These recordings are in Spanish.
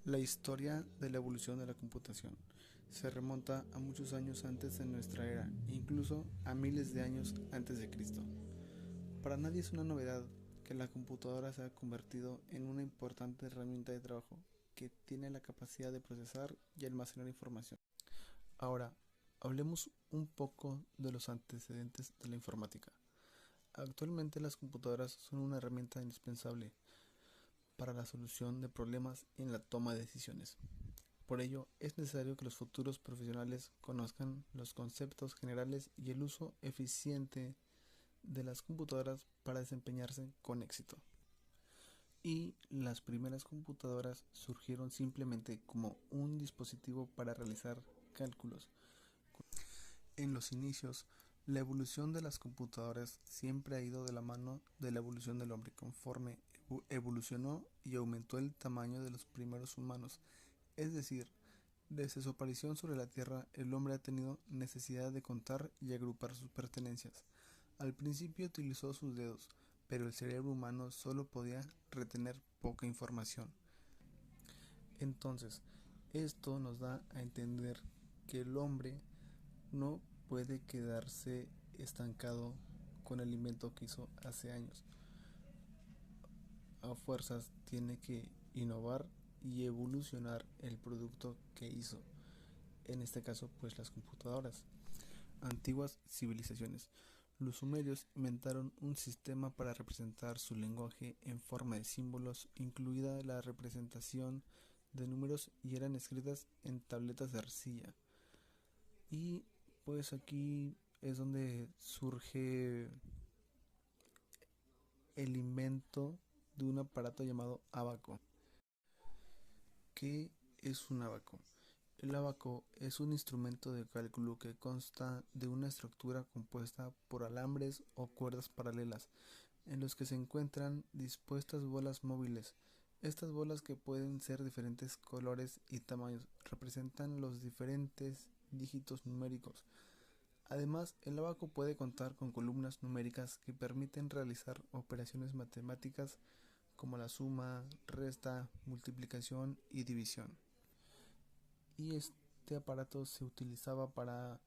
La historia de la evolución de la computación se remonta a muchos años antes de nuestra era, incluso a miles de años antes de Cristo. Para nadie es una novedad que la computadora se ha convertido en una importante herramienta de trabajo que tiene la capacidad de procesar y almacenar información. Ahora, hablemos un poco de los antecedentes de la informática. Actualmente las computadoras son una herramienta indispensable para la solución de problemas y en la toma de decisiones. Por ello, es necesario que los futuros profesionales conozcan los conceptos generales y el uso eficiente de las computadoras para desempeñarse con éxito. Y las primeras computadoras surgieron simplemente como un dispositivo para realizar cálculos. En los inicios, la evolución de las computadoras siempre ha ido de la mano de la evolución del hombre, conforme evolucionó y aumentó el tamaño de los primeros humanos. Es decir, desde su aparición sobre la Tierra, el hombre ha tenido necesidad de contar y agrupar sus pertenencias. Al principio utilizó sus dedos, pero el cerebro humano solo podía retener poca información. Entonces, esto nos da a entender que el hombre no puede quedarse estancado con el invento que hizo hace años. A fuerzas tiene que innovar y evolucionar el producto que hizo. En este caso, pues las computadoras. Antiguas civilizaciones. Los sumerios inventaron un sistema para representar su lenguaje en forma de símbolos, incluida la representación de números, y eran escritas en tabletas de arcilla. Y pues aquí es donde surge el invento de un aparato llamado ábaco. ¿Qué es un ábaco? El ábaco es un instrumento de cálculo que consta de una estructura compuesta por alambres o cuerdas paralelas, en los que se encuentran dispuestas bolas móviles. Estas bolas, que pueden ser de diferentes colores y tamaños, representan los diferentes dígitos numéricos. Además, el ábaco puede contar con columnas numéricas que permiten realizar operaciones matemáticas como la suma, resta, multiplicación y división. Y este aparato se utilizaba para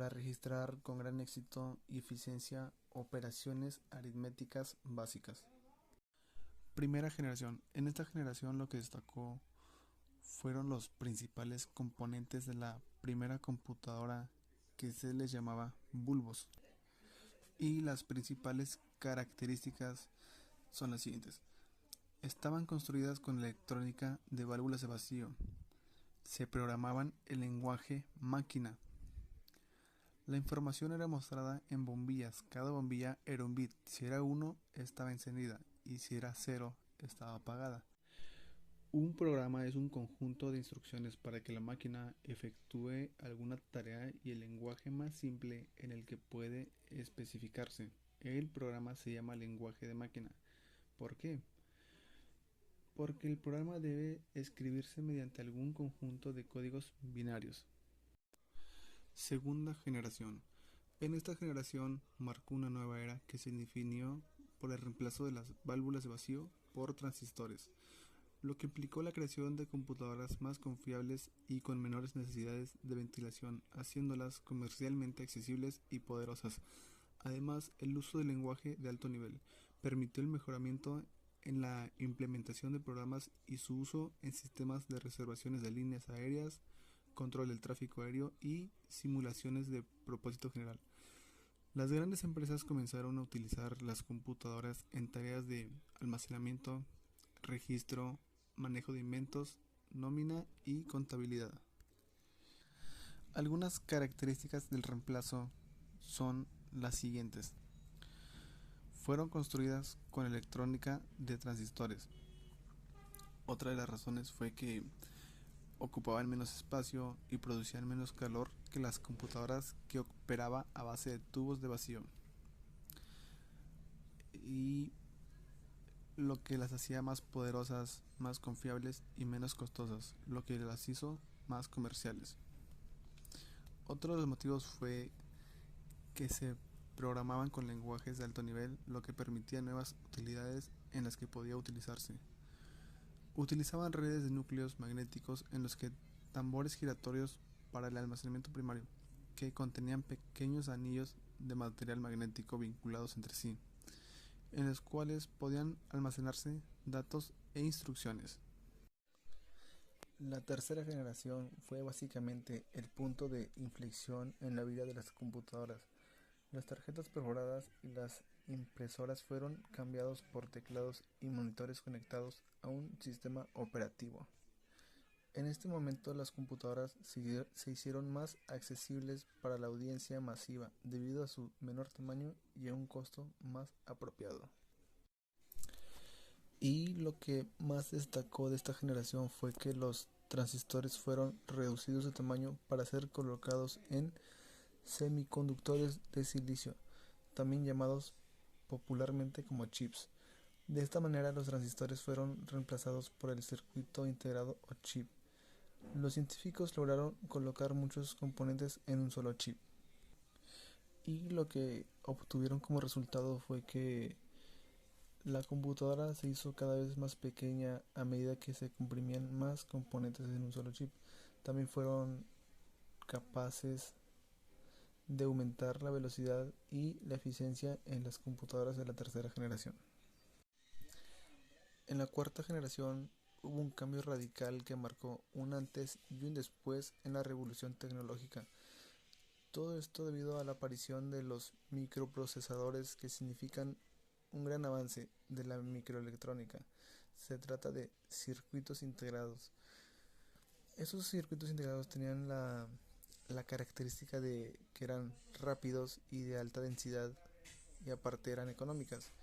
registrar con gran éxito y eficiencia operaciones aritméticas básicas. Primera generación. En esta generación lo que destacó fueron los principales componentes de la primera computadora, que se les llamaba bulbos. Y las principales características son las siguientes. Estaban construidas con electrónica de válvulas de vacío. Se programaban el lenguaje máquina. La información era mostrada en bombillas. Cada bombilla era un bit. Si era uno, estaba encendida, y si era cero, estaba apagada. Un programa es un conjunto de instrucciones para que la máquina efectúe alguna tarea, y el lenguaje más simple en el que puede especificarse. El programa se llama lenguaje de máquina. ¿Por qué? Porque el programa debe escribirse mediante algún conjunto de códigos binarios. Segunda generación. En esta generación marcó una nueva era que se definió por el reemplazo de las válvulas de vacío por transistores, lo que implicó la creación de computadoras más confiables y con menores necesidades de ventilación, haciéndolas comercialmente accesibles y poderosas. Además, el uso del lenguaje de alto nivel permitió el mejoramiento en la implementación de programas y su uso en sistemas de reservaciones de líneas aéreas, control del tráfico aéreo y simulaciones de propósito general. Las grandes empresas comenzaron a utilizar las computadoras en tareas de almacenamiento, registro, manejo de inventos, nómina y contabilidad. Algunas características del reemplazo son las siguientes. Fueron construidas con electrónica de transistores. Otra de las razones fue que ocupaban menos espacio y producían menos calor que las computadoras que operaba a base de tubos de vacío, y lo que las hacía más poderosas, más confiables y menos costosas, lo que las hizo más comerciales. Otro de los motivos fue que se programaban con lenguajes de alto nivel, lo que permitía nuevas utilidades en las que podía utilizarse. Utilizaban redes de núcleos magnéticos en los que tambores giratorios para el almacenamiento primario, que contenían pequeños anillos de material magnético vinculados entre sí, en los cuales podían almacenarse datos e instrucciones. La tercera generación fue básicamente el punto de inflexión en la vida de las computadoras. Las tarjetas perforadas y las impresoras fueron cambiados por teclados y monitores conectados a un sistema operativo. En este momento las computadoras se hicieron más accesibles para la audiencia masiva debido a su menor tamaño y a un costo más apropiado. Y lo que más destacó de esta generación fue que los transistores fueron reducidos de tamaño para ser colocados en semiconductores de silicio, también llamados popularmente como chips. De esta manera los transistores fueron reemplazados por el circuito integrado o chip. Los científicos lograron colocar muchos componentes en un solo chip. Y lo que obtuvieron como resultado fue que la computadora se hizo cada vez más pequeña a medida que se comprimían más componentes en un solo chip. También fueron capaces de aumentar la velocidad y la eficiencia en las computadoras de la tercera generación. En la cuarta generación hubo un cambio radical que marcó un antes y un después en la revolución tecnológica. Todo esto debido a la aparición de los microprocesadores, que significan un gran avance de la microelectrónica. Se trata de circuitos integrados. Esos circuitos integrados tenían la característica de que eran rápidos y de alta densidad, y aparte eran económicas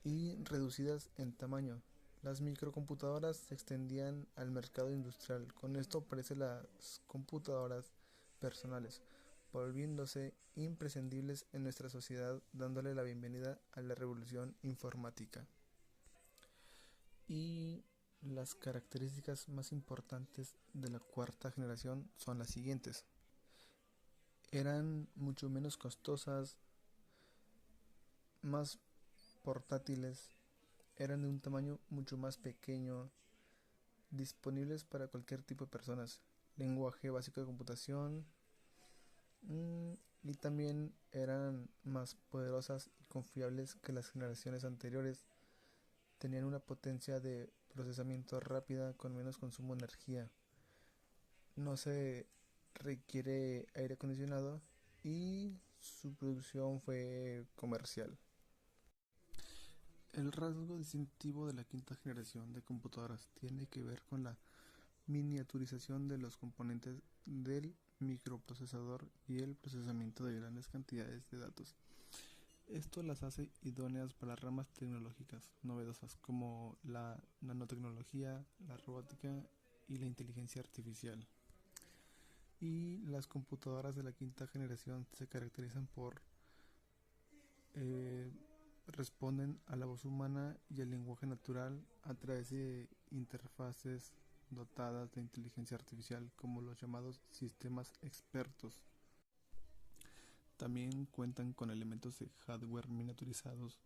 y reducidas en tamaño. Las microcomputadoras se extendían al mercado industrial. Con esto aparecen las computadoras personales, volviéndose imprescindibles en nuestra sociedad, dándole la bienvenida a la revolución informática. Y las características más importantes de la cuarta generación son las siguientes. Eran mucho menos costosas, más portátiles, eran de un tamaño mucho más pequeño, disponibles para cualquier tipo de personas, lenguaje básico de computación, y también eran más poderosas y confiables que las generaciones anteriores. Tenían una potencia de procesamiento rápida con menos consumo de energía. No se requiere aire acondicionado y su producción fue comercial. El rasgo distintivo de la quinta generación de computadoras tiene que ver con la miniaturización de los componentes del microprocesador y el procesamiento de grandes cantidades de datos. Esto las hace idóneas para ramas tecnológicas novedosas como la nanotecnología, la robótica y la inteligencia artificial. Y las computadoras de la quinta generación se caracterizan por eh, responden a la voz humana y al lenguaje natural a través de interfaces dotadas de inteligencia artificial, como los llamados sistemas expertos. También cuentan con elementos de hardware miniaturizados,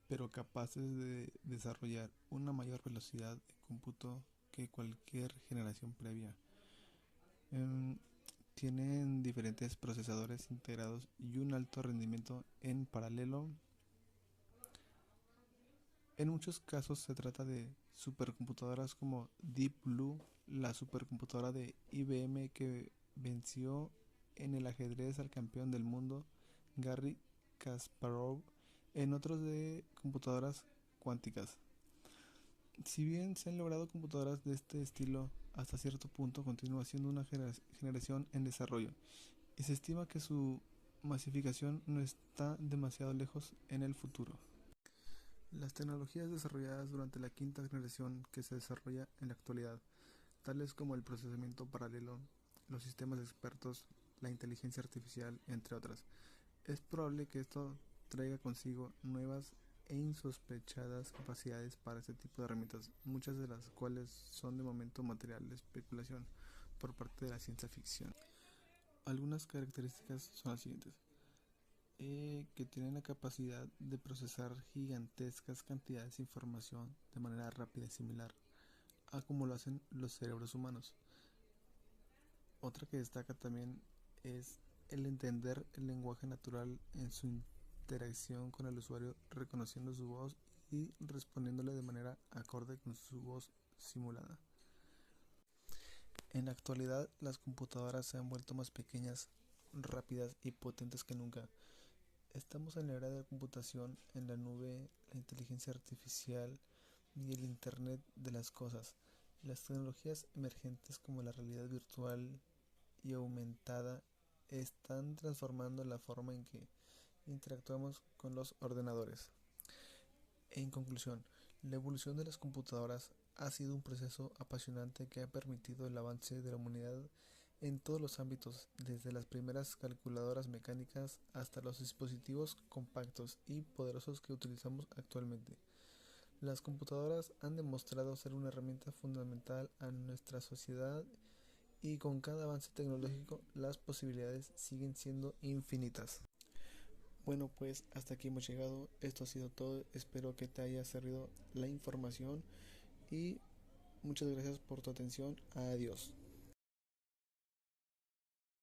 pero capaces de desarrollar una mayor velocidad de cómputo que cualquier generación previa. Em, Tienen diferentes procesadores integrados y un alto rendimiento en paralelo. En muchos casos se trata de supercomputadoras como Deep Blue, la supercomputadora de IBM que venció en el ajedrez al campeón del mundo Garry Kasparov, en otros de computadoras cuánticas. Si bien se han logrado computadoras de este estilo, hasta cierto punto continúa siendo una generación en desarrollo, y se estima que su masificación no está demasiado lejos en el futuro. Las tecnologías desarrolladas durante la quinta generación que se desarrolla en la actualidad, tales como el procesamiento paralelo, los sistemas expertos, la inteligencia artificial, entre otras, es probable que esto traiga consigo nuevas e insospechadas capacidades para este tipo de herramientas, muchas de las cuales son de momento material de especulación por parte de la ciencia ficción. Algunas características son las siguientes. Que tienen la capacidad de procesar gigantescas cantidades de información de manera rápida y similar a como lo hacen los cerebros humanos. Otra que destaca también es el entender el lenguaje natural en su interacción con el usuario, reconociendo su voz y respondiéndole de manera acorde con su voz simulada. En la actualidad, las computadoras se han vuelto más pequeñas, rápidas y potentes que nunca. Estamos en la era de la computación en la nube, la inteligencia artificial y el Internet de las cosas. Las tecnologías emergentes como la realidad virtual y aumentada están transformando la forma en que interactuamos con los ordenadores. En conclusión, la evolución de las computadoras ha sido un proceso apasionante que ha permitido el avance de la humanidad en todos los ámbitos, desde las primeras calculadoras mecánicas hasta los dispositivos compactos y poderosos que utilizamos actualmente. Las computadoras han demostrado ser una herramienta fundamental a nuestra sociedad y con cada avance tecnológico las posibilidades siguen siendo infinitas. Bueno, pues hasta aquí hemos llegado. Esto ha sido todo. Espero que te haya servido la información y muchas gracias por tu atención. Adiós.